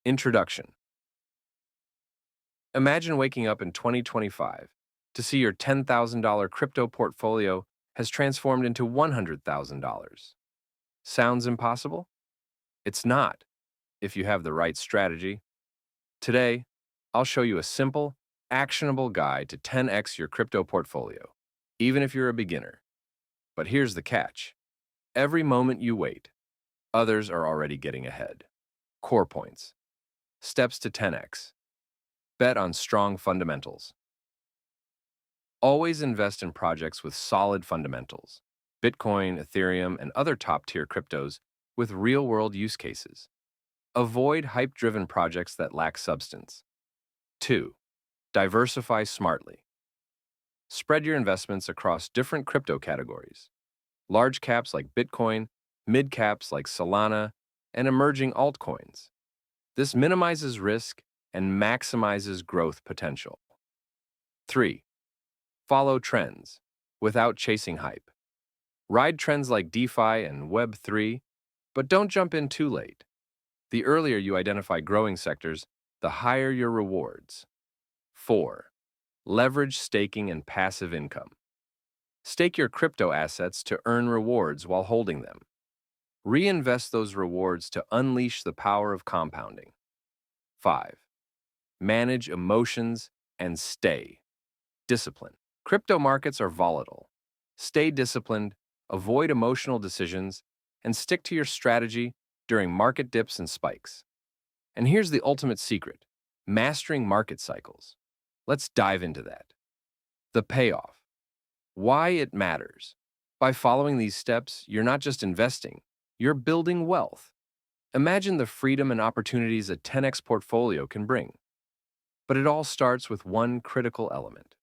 Introduction. Imagine waking up in 2025 to see your $10,000 crypto portfolio has transformed into $100,000. Sounds impossible? It's not, if you have the right strategy. Today, I'll show you a simple, actionable guide to 10x your crypto portfolio, even if you're a beginner. But here's the catch. Every moment you wait, others are already getting ahead. Core points. Steps to 10x. Bet on strong fundamentals. Always invest in projects with solid fundamentals. Bitcoin, Ethereum, and other top-tier cryptos with real-world use cases. Avoid hype-driven projects that lack substance. 2. Diversify smartly. Spread your investments across different crypto categories. Large caps like Bitcoin, mid caps like Solana, and emerging altcoins. This minimizes risk and maximizes growth potential. 3. Follow trends without chasing hype. Ride trends like DeFi and Web3, but don't jump in too late. The earlier you identify growing sectors, the higher your rewards. 4. Leverage staking and passive income. Stake your crypto assets to earn rewards while holding them. Reinvest those rewards to unleash the power of compounding. 5. Manage emotions and stay disciplined. Crypto markets are volatile. Stay disciplined, avoid emotional decisions, and stick to your strategy during market dips and spikes. And here's the ultimate secret: mastering market cycles. Let's dive into that. The payoff. Why it matters. By following these steps, you're not just investing, you're building wealth. Imagine the freedom and opportunities a 10x portfolio can bring. But it all starts with one critical element: